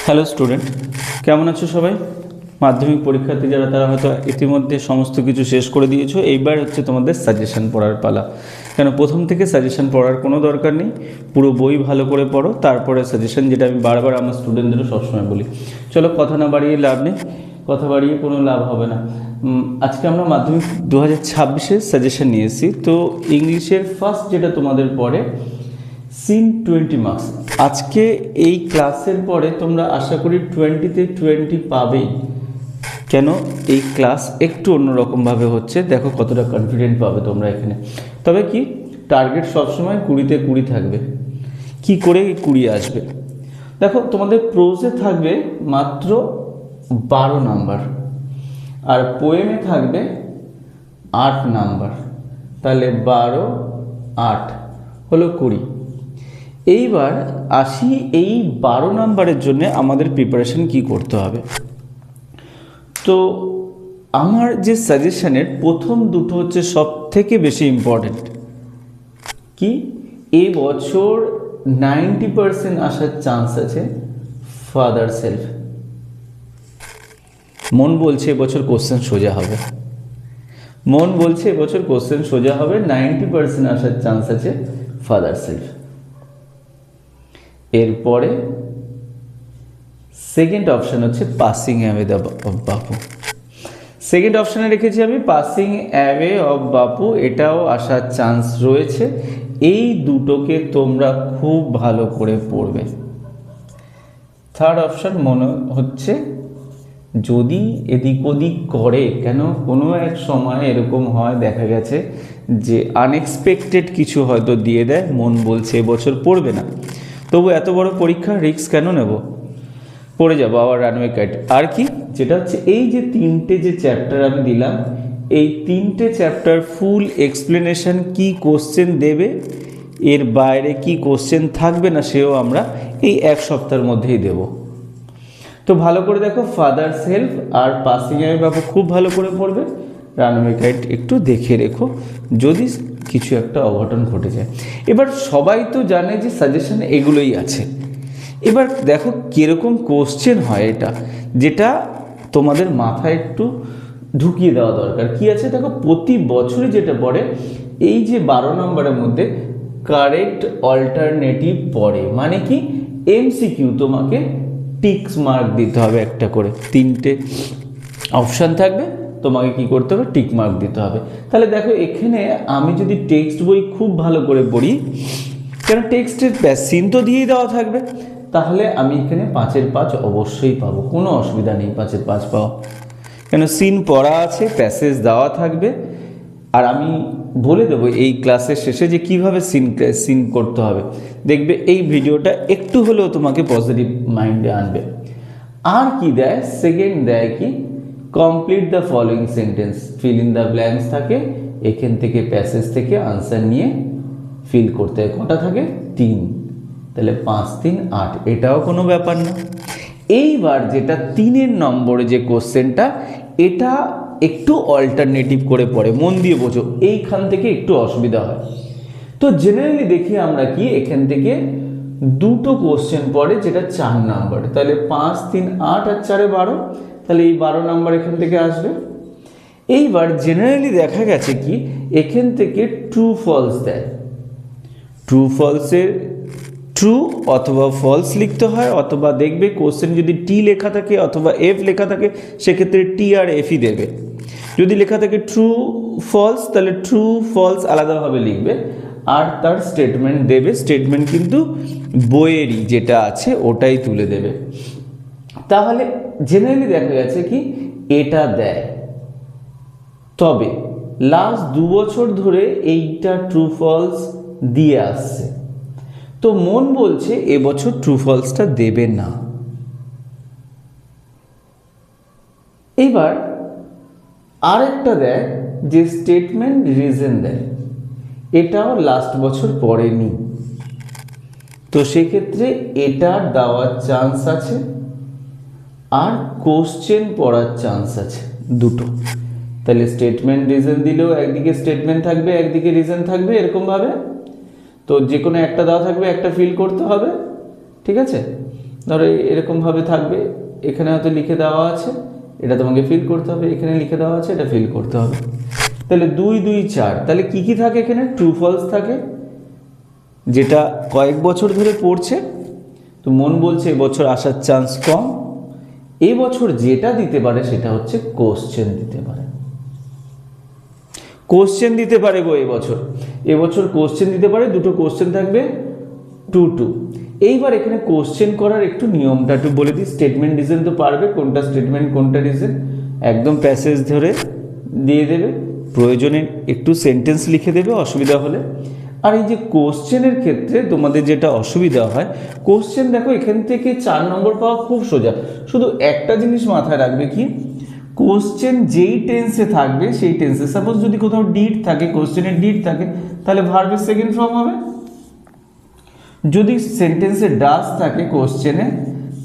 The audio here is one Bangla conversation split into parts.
হ্যালো স্টুডেন্ট, কেমন আছো সবাই? মাধ্যমিক পরীক্ষার্থী যারা, তারা হয়তো ইতিমধ্যে সমস্ত কিছু শেষ করে দিয়েছো। এইবার হচ্ছে তোমাদের সাজেশন পড়ার পালা। কেন প্রথম থেকে সাজেশন পড়ার কোনো দরকার নেই, পুরো বই ভালো করে পড়ো, তারপরে সাজেশন, যেটা আমি বারবার আমার স্টুডেন্টদেরও সবসময় বলি। চলো, কথা না বাড়িয়ে লাভ নেই, কথা বাড়িয়ে কোনো লাভ হবে না। আজকে আমরা মাধ্যমিক 2026-এর সাজেশন নিয়ে এসেছি। তো ইংলিশের ফার্স্ট যেটা তোমাদের পড়ে সিন 20 মার্কস। আজকে এই ক্লাসের পরে তোমরা আশা করি 20-তে 20 পাবেই। কেন এই ক্লাস একটু অন্যরকমভাবে হচ্ছে, দেখো কতটা কনফিডেন্ট পাবে তোমরা এখানে। তবে কি টার্গেট সবসময় 20-তে 20 থাকবে। কি করে 20 আসবে? দেখো তোমাদের প্রোজে থাকবে মাত্র 12 নাম্বার, আর পোয়েমে থাকবে 8 নাম্বার। তাহলে 12, 8 হলো 20। এইবার আসি এই 12 নাম্বারের জন্য আমাদের প্রিপারেশন কি করতে হবে। তো আমার যে সাজেশনের প্রথম দুটো হচ্ছে সব থেকে বেশি ইম্পর্টেন্ট। কি এবছর 90% আসার চান্স আছে ফাদার সেলফ। মন বলছে এবছর কোশ্চেন সোজা হবে, মন বলছে এবছর কোশ্চেন সোজা হবে। 90% আসার চান্স আছে ফাদার সেলফ। এরপরে সেকেন্ড অপশান হচ্ছে passing away of Bapu. Second অপশানে রেখেছি আমি পাসিং অ্যাওয়ে অফ বাপু, এটাও আসার চান্স রয়েছে। এই দুটোকে তোমরা খুব ভালো করে পড়বে। থার্ড অপশান মনে হচ্ছে যদি এদিক ওদিক করে, কেন কোনো এক সময় এরকম হয়, দেখা গেছে যে আনএক্সপেক্টেড কিছু হয়তো দিয়ে দেয়, মন বলছে এবছর পড়বে না, তবু এত বড় পরীক্ষা রিস্ক কেন নেব, পড়ে যাবো আবার রানওয়ে কাট। আর কি যেটা হচ্ছে এই যে তিনটে যে চ্যাপ্টার আমি দিলাম, এই তিনটে চ্যাপ্টার ফুল এক্সপ্লেনেশন, কি কোশ্চেন দেবে, এর বাইরে কি কোশ্চেন থাকবে না, সেও আমরা এই এক সপ্তাহের মধ্যেই দেব। তো ভালো করে দেখো, ফাদার সেলফ আর পাসিং অ্যাওয়ে বাপু খুব ভালো করে পড়বে। রানওয়ে কাইট একটু দেখে রেখো, যদি কিছু একটা অঘটন ঘটে যায়। এবার সবাই তো জানে যে সাজেশন এগুলোই আছে। এবার দেখো কীরকম কোশ্চেন হয়, এটা যেটা তোমাদের মাথায় একটু ঢুকিয়ে দেওয়া দরকার। কি আছে দেখো, প্রতি বছরই যেটা পড়ে, এই যে 12 নম্বরের মধ্যে কারেক্ট অল্টারনেটিভ পড়ে। মানে কি এমসিকিউ, তোমাকে টিক্স মার্ক দিতে হবে একটা করে, তিনটে অপশান থাকবে, তোমাকে কি করতে হবে, টিক মার্ক দিতে হবে। তাহলে দেখো এখানে আমি যদি টেক্সট বই খুব ভালো করে পড়ি, কেন টেক্সটের সিন তো দিয়েই দেওয়া থাকবে, তাহলে আমি এখানে 5-এর 5 অবশ্যই পাবো, কোনো অসুবিধা নেই 5-এর 5 পাওয়া। কেন সিন পড়া আছে, প্যাসেজ দেওয়া থাকবে, আর আমি বলে দেবো এই ক্লাসের শেষে যে কীভাবে সিন করতে হবে। দেখবে এই ভিডিওটা একটু হলেও তোমাকে পজিটিভ মাইন্ডে আনবে। আর কি দেয়, সেকেন্ড দেয় কি, complete the following sentence, fill in the blanks থাকে, এখান থেকে প্যাসেজ থেকে আনসার নিয়ে ফিল করতে হয়। কটা থাকে? 3। তাহলে 5, 3, 8, এটাও কোনো ব্যাপার না। এইবার যেটা 3-এর নম্বরে যে কোশ্চেনটা, এটা একটু অল্টারনেটিভ করে পড়ে, মন দিয়ে বোঝো, এইখান থেকে একটু অসুবিধা হয়। তো জেনারেলি দেখি আমরা কি, এখান থেকে দুটো কোশ্চেন পড়ে যেটা 4 নাম্বার। তাহলে 5, 3, 8 আর 4-এ 12, তাহলে এই 12 নাম্বার এখান থেকে আসবে। এইবার জেনারেলি দেখা গেছে কি, এখান থেকে ট্রু ফলস দেয়। ট্রু ফলসের ট্রু অথবা ফলস লিখতে হয়, অথবা দেখবে কোশ্চেন যদি টি লেখা থাকে অথবা এফ লেখা থাকে, সেক্ষেত্রে টি আর এফই দেবে। যদি লেখা থাকে ট্রু ফলস, তাহলে ট্রু ফলস আলাদাভাবে লিখবে, আর তার স্টেটমেন্ট দেবে। স্টেটমেন্ট কিন্তু বইয়েরই যেটা আছে ওটাই তুলে দেবে। তাহলে জেনারেলি দেখা গেছে কি এটা দেয়। তবে লাস্ট 2 বছর ধরে এইটা ট্রু ফলস দিয়ে আসছে, তো মন বলছে এবছর ট্রু ফলসটা দেবে না। এবার আরেকটা দেয় যে স্টেটমেন্ট রিজন দেয়, এটাও লাস্ট বছর পড়েনি, তো সেক্ষেত্রে এটা দেওয়ার চান্স আছে, আর কোশ্চেন পড়ার চান্স আছে দুটো। তাহলে স্টেটমেন্ট রিজন দিলেও একদিকে স্টেটমেন্ট থাকবে, একদিকে রিজন থাকবে, এরকমভাবে। তো যে কোনো একটা দেওয়া থাকবে, একটা ফিল করতে হবে, ঠিক আছে। ধরো এরকমভাবে থাকবে, এখানে হয়তো লিখে দেওয়া আছে, এটা তোমাকে ফিল করতে হবে, এখানে লিখে দেওয়া আছে, এটা ফিল করতে হবে। তাহলে 2 2 4, তাহলে কি কি থাকে এখানে? ট্রু ফলস থাকে, যেটা কয়েক বছর ধরে পড়ছে, তো মন বলছে এবছর আসার চান্স কম। এবছর যেটা দিতে পারে সেটা হচ্ছে কোশ্চেন দিতে পারে, কোশ্চেন দিতে পারে গো এবছর কোশ্চেন দিতে পারে। দুটো কোশ্চেন থাকবে 2 2। এইবার এখানে কোশ্চেন করার একটু নিয়মটা একটু বলে দিই। স্টেটমেন্ট রিজন তো পারবে, কোনটা স্টেটমেন্ট কোনটা রিজন, একদম প্যাসেজ ধরে দিয়ে দেবে, প্রয়োজনে একটু সেন্টেন্স লিখে দেবে অসুবিধা হলে। আর এই যে কোশ্চেনের ক্ষেত্রে তোমাদের যেটা অসুবিধা হয়, কোশ্চেন দেখো এখান থেকে 4 নম্বর পাওয়া খুব সোজা, শুধু একটা জিনিস মাথায় রাখবে কি, কোশ্চেন যেই টেন্সে থাকবে সেই টেন্সে, সাপোজ যদি কোথাও ডিড থাকে, কোশ্চেনের ডিড থাকে, তাহলে ভার্বের সেকেন্ড ফর্ম হবে। যদি সেন্টেন্সে ডাজ থাকে কোশ্চেনে,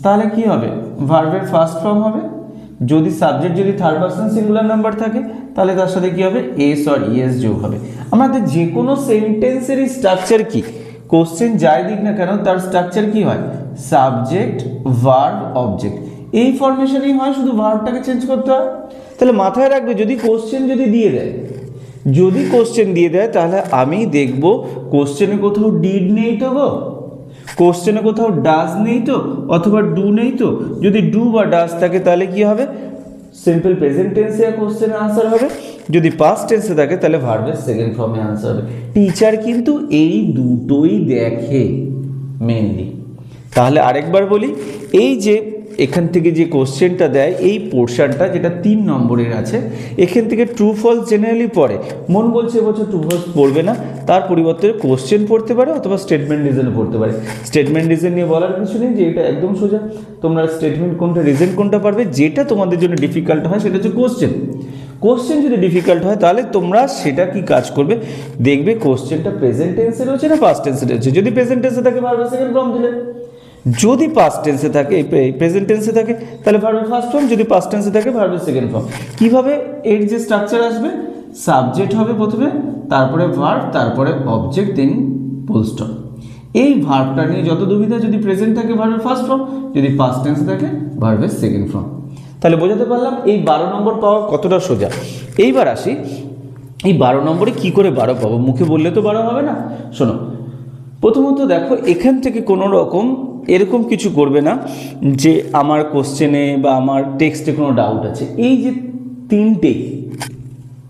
তাহলে কি হবে? ভার্বের ফার্স্ট ফর্ম হবে। যদি সাবজেক্ট যদি থার্ড পারসন সিঙ্গুলার নাম্বার থাকে, তাহলে তার সাথে কি হবে? এস অর ইএস যোগ হবে। আমাদের যে কোনো সেন্টেন্সেরই স্ট্রাকচার কি, কোশ্চেন যাই দিক না কেন তার স্ট্রাকচার কি হয়? সাবজেক্ট, ভার্ব, অবজেক্ট, এই ফরমেশনেই হয়, শুধু ভার্বটাকে চেঞ্জ করতে হয়। তাহলে মাথায় রাখবে, যদি কোশ্চেন দিয়ে দেয় তাহলে আমি দেখব কোশ্চেনে কোথাও ডিড নেই তো গো, কোশ্চেনে কোথাও ডাজ নেই তো, অথবা ডু নেই তো। যদি ডু বা ডাজ থাকে তাহলে কি হবে? সিম্পল প্রেজেন্ট টেন্সে কোশ্চেনের আনসার হবে। যদি পাস্ট টেন্সে থাকে তাহলে ভার্বের সেকেন্ড ফর্মে আনসার হবে। টিচার কিন্তু এই দুটোই দেখে মেনলি। তাহলে আরেকবার বলি, এই যে এখান থেকে যে কোশ্চেনটা দেয়, এই পোর্শনটা যেটা 3 নম্বরের আছে, এখান থেকে ট্রু ফলস জেনারেলি পড়ে। মন বলছে এবছর ট্রু ফলস পড়বে না, তার পরিবর্তে কোশ্চেন পড়তে পারে অথবা স্টেটমেন্ট রিজন পড়তে পারে। স্টেটমেন্ট রিজন নিয়ে বলার কিছু নেই, যে এটা একদম সোজা, তোমরা স্টেটমেন্ট কোনটা রিজন কোনটা পারবে। যেটা তোমাদের জন্য ডিফিকাল্ট হয় সেটা হচ্ছে কোশ্চেন যদি ডিফিকাল্ট হয় তাহলে তোমরা সেটা কি কাজ করবে, দেখবে কোশ্চেনটা প্রেজেন্ট টেন্সে রয়েছে না পাস্ট টেন্সে রয়েছে। যদি প্রেজেন্ট টেন্সে থাকে ভার্বের সেকেন্ড ফর্ম দিলে, যদি পাস্ট টেন্সে থাকে, প্রেজেন্ট টেন্সে থাকে তাহলে ভার্বের ফার্স্ট ফর্ম, যদি পাস্ট টেন্সে থাকে ভার্বের সেকেন্ড ফর্ম। কিভাবে এর যে স্ট্রাকচার আসবে, সাবজেক্ট হবে প্রথমে, তারপরে ভার্ব, তারপরে অবজেক্ট, দেন ফুল স্টপ। এই ভার্বটা নিয়ে যত দুবিধা, যদি প্রেজেন্ট থাকে ভার্বের ফার্স্ট ফর্ম, যদি পাস্ট টেন্সে থাকে ভার্বের সেকেন্ড ফর্ম। তাহলে বোঝাতে পারলাম এই 12 নম্বর পাওয়া কতটা সোজা। এইবার আসি, এই 12 নম্বরে কি করে 12 পাবো? মুখে বললে তো 12 হবে না। শোনো, প্রথমত দেখো, এখান থেকে কোনো রকম এরকম কিছু করবে না যে আমার কোশ্চেনে বা আমার টেক্সটে কোনো ডাউট আছে। এই যে 3টে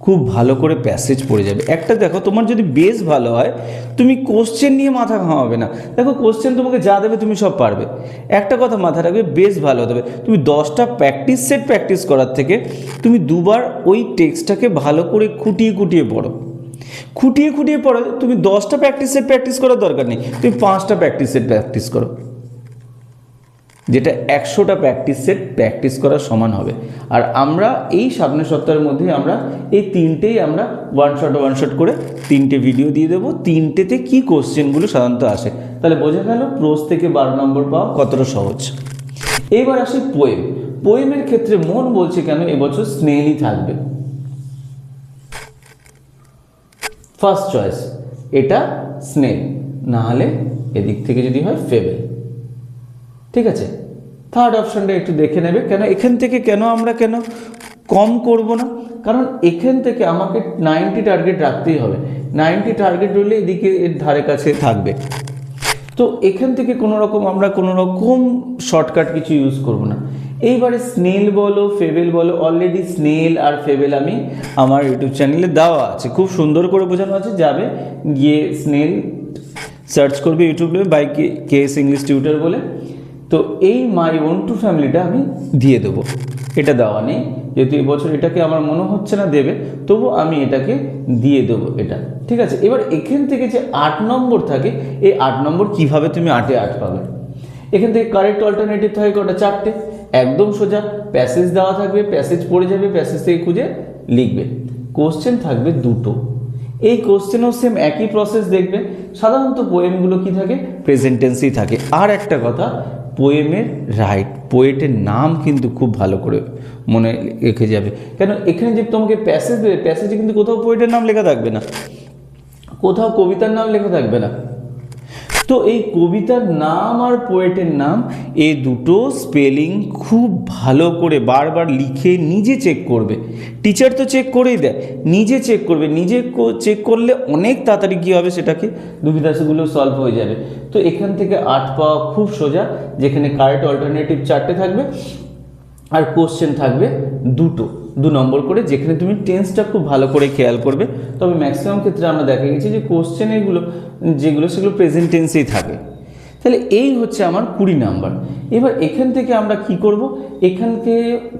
খুব ভালো করে প্যাসেজ পড়ে যাবে। একটা দেখো, তোমার যদি বেস ভালো হয়, তুমি কোশ্চেন নিয়ে মাথা ঘামাবে না। দেখো, কোশ্চেন তোমাকে যা দেবে তুমি সব পারবে। একটা কথা মাথায় রাখবে, বেস ভালো হতে হবে। তুমি 10টা প্র্যাকটিস সেট প্র্যাকটিস করার থেকে তুমি দুবার ওই টেক্সটটাকে ভালো করে খুঁটিয়ে পড়ো। তুমি 10টা প্র্যাকটিস সেট প্র্যাকটিস করার দরকার নেই, তুমি 5টা প্র্যাকটিস সেট প্র্যাকটিস করো, যেটা 100টা প্র্যাকটিস সেট প্র্যাকটিস করার সমান হবে। আর আমরা এই সামনের সপ্তাহের মধ্যে আমরা এই 3টেই আমরা ওয়ান শট করে 3টে ভিডিও দিয়ে দেবো। 3টেতে কী কোশ্চেনগুলো সাধারণত আসে, তাহলে বোঝা গেল প্রোজ থেকে 12 নম্বর পাওয়া কতটা সহজ। এবার আসি পোয়েমের ক্ষেত্রে মন বলছে কেন এবছর স্নেলই থাকবে। ফার্স্ট চয়েস এটা স্নেল, না হলে এদিক থেকে যদি হয় ফেবেল। ঠিক আছে, থার্ড অপশনটা একটু দেখে নেবে। কেন এখান থেকে আমরা কম করব না? কারণ এখান থেকে আমাকে 90 টার্গেট রাখতেই হবে। 90 টার্গেট রইলে এদিকে এর ধারে কাছে থাকবে। তো এখান থেকে কোনো রকম শর্টকাট কিছু ইউজ করব না। এইবারে স্নেল বলো ফেবেল বলো, অলরেডি স্নেল আর ফেবেল আমি আমার ইউটিউব চ্যানেলে দেওয়া আছে, খুব সুন্দর করে বোঝানো আছে। যাবে গিয়ে স্নেল সার্চ করবে ইউটিউবে বাই কেএস ইংলিশ টিউটর বলে। তো এই মাই ওন টু ফ্যামিলিটা আমি দিয়ে দেবো, এটা দেওয়া নেই যেহেতু এবছর এটাকে আমার মনে হচ্ছে না দেবে, তবু আমি এটাকে দিয়ে দেবো এটা। ঠিক আছে, এবার এখান থেকে যে 8 নম্বর থাকে, এই 8 নম্বর কিভাবে তুমি 8-এ 8 পাবে? এখান থেকে কারেক্ট অল্টারনেটিভ থাকে কটা? 4টে। একদম সোজা, প্যাসেজ দেওয়া থাকবে, প্যাসেজ পড়ে যাবে, প্যাসেজ থেকে খুঁজে লিখবে। কোশ্চেন থাকবে 2টো। এই কোশ্চেনও সেম একই প্রসেস দেখবে। সাধারণত পোয়েমগুলো কি থাকে? প্রেজেন্ট টেন্সেই থাকে। আর একটা কথা, পোয়েটের নাম কিন্তু খুব ভালো করে মনে রেখে যাবে। কেন এখানে যে তোমাকে প্যাসেজ দেবে, প্যাসেজে কিন্তু কোথাও পোয়েটের নাম লেখা থাকবে না, কোথাও কবিতার নাম লেখা থাকবে না। তো এই কবিতার নাম আর পোয়েটের নাম এই দুটো স্পেলিং খুব ভালো করে বারবার লিখে নিজে চেক করবে। টিচার তো চেক করেই দেয়, নিজে চেক করবে। নিজে চেক করলে অনেক তাড়াতাড়ি কী হবে, সেটাকে দুবিধাগুলো সলভ হয়ে যাবে। তো এখান থেকে 8 পাওয়া খুব সোজা, যেখানে কারেক্ট অল্টারনেটিভ 4টে থাকবে আর কোশ্চেন থাকবে 2 নম্বর করে, যেখানে তুমি টেন্সটা খুব ভালো করে খেয়াল করবে। তবে ম্যাক্সিমাম ক্ষেত্রে আমরা দেখা গেছি যে কোশ্চেন এগুলো সেগুলো প্রেজেন্ট টেন্সেই থাকে। তাহলে এই হচ্ছে আমার 20 নাম্বার। এবার এখান থেকে আমরা কি করব, এখান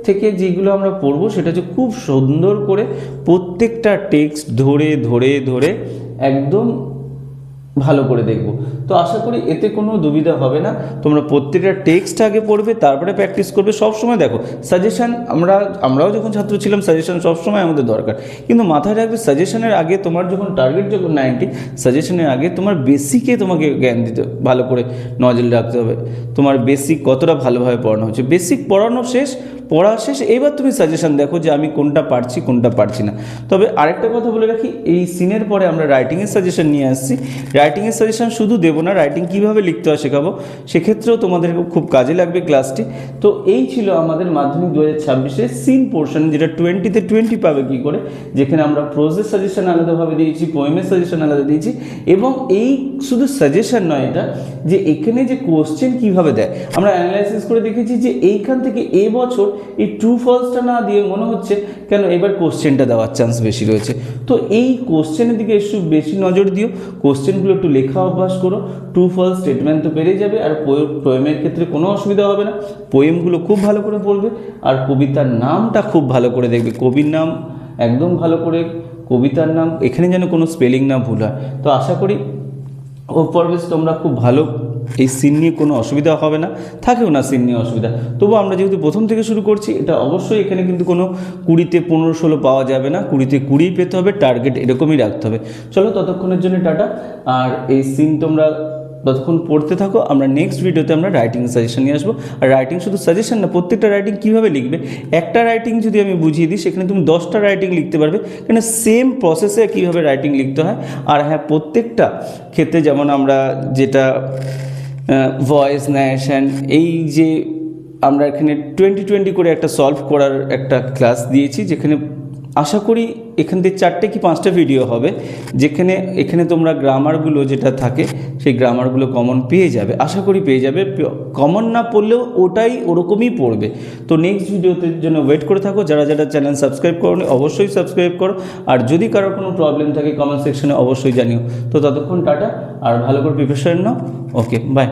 থেকে যেগুলো আমরা পড়বো সেটা হচ্ছে খুব সুন্দর করে প্রত্যেকটা টেক্সট ধরে ধরে ধরে একদম ভালো করে দেখব। তো আশা করি এতে কোনো দুবিধা হবে না। তোমরা প্রত্যেকটা টেক্সট আগে পড়বে, তারপরে প্র্যাকটিস করবে। সবসময় দেখো সাজেশান, আমরাও যখন ছাত্র ছিলাম সাজেশান সবসময় আমাদের দরকার, কিন্তু মাথায় রাখবে সাজেশানের আগে তোমার যখন টার্গেট যখন 90, সাজেশানের আগে তোমার বেসিকে তোমাকে জ্ঞান দিতে ভালো করে নজর রাখতে হবে। তোমার বেসিক কতটা ভালোভাবে পড়ানো হচ্ছে, বেসিক পড়া শেষ এবার তুমি সাজেশান দেখো যে আমি কোনটা পারছি কোনটা পারছি না। তবে আরেকটা কথা বলে রাখি, এই সিনের পরে আমরা রাইটিংয়ের সাজেশান নিয়ে আসছি। রাইটিংয়ের সাজেশান শুধু দেবো না, রাইটিং কীভাবে লিখতে হয় শেখাবো, সেক্ষেত্রেও তোমাদের খুব কাজে লাগবে ক্লাসটি। তো এই ছিল আমাদের মাধ্যমিক 2026-এর সিন পোর্শন, যেটা 20-তে 20 পাবে কী করে, যেখানে আমরা প্রোজের সাজেশান আলাদাভাবে দিয়েছি, পোয়েমের সাজেশান আলাদা দিয়েছি। এবং এই শুধু সাজেশান নয়, এটা যে এখানে যে কোশ্চেন কীভাবে দেয় আমরা অ্যানালাইসিস করে দেখেছি যে এইখান থেকে এবছর এই ট্রু ফলসটা না দিয়ে মনে হচ্ছে কেন এবার কোশ্চেনটা দেওয়ার চান্স বেশি রয়েছে। তো এই কোশ্চেনের দিকে একটু বেশি নজর দিও, কোশ্চেনগুলো একটু লেখা অভ্যাস করো। ট্রু ফলস স্টেটমেন্ট তো পেরে যাবে, আর পোয়েমের ক্ষেত্রে কোনো অসুবিধা হবে না। পোয়েমগুলো খুব ভালো করে পড়বে, আর কবিতার নামটা খুব ভালো করে দেখবে, কবির নাম একদম ভালো করে, কবিতার নাম এখানে যেন কোনো স্পেলিং না ভুল হয়। তো আশা করি ওপরবেশ তোমরা খুব ভালো, এই সিন নিয়ে কোনো অসুবিধা হবে না, থাকেও না সিন নিয়ে অসুবিধা। তবু আমরা যেহেতু প্রথম থেকে শুরু করছি, এটা অবশ্যই এখানে কিন্তু কোনো 20-তে 15-16 পাওয়া যাবে না, 20-তে 20 পেতে হবে, টার্গেট এরকমই রাখতে হবে। চলো ততক্ষণের জন্য টাটা। আর এই সিন তোমরা ততক্ষণ পড়তে থাকো। আমরা নেক্সট ভিডিওতে আমরা রাইটিং সাজেশন নিয়ে আসবো। আর রাইটিং শুধু সাজেশন না, প্রত্যেকটা রাইটিং কীভাবে লিখবে, একটা রাইটিং যদি আমি বুঝিয়ে দিই সেখানে তুমি 10টা রাইটিং লিখতে পারবে, কেন সেম প্রসেসে কীভাবে রাইটিং লিখতে হয়। আর হ্যাঁ, প্রত্যেকটা ক্ষেত্রে যেমন আমরা যেটা ভয়েস ন্যারেশন, এই যে আমরা এখানে 20-20 করে একটা সলভ করার একটা ক্লাস দিয়েছি, যেখানে আশা করি এখান থেকে 4টে কি 5টা ভিডিও হবে, যেখানে এখানে তোমরা গ্রামারগুলো যেটা থাকে সেই গ্রামারগুলো কমন পেয়ে যাবে, আশা করি পেয়ে যাবে। কমন না পড়লেও ওটাই ওরকমই পড়বে। তো নেক্সট ভিডিওতে জন্য ওয়েট করে থাকো। যারা চ্যানেল সাবস্ক্রাইব করোনি অবশ্যই সাবস্ক্রাইব করো, আর যদি কারোর কোনো প্রবলেম থাকে কমেন্ট সেকশনে অবশ্যই জানিও। তো ততক্ষণ টাটা, আর ভালো করে প্রিপারেশন নাও। Okay, by.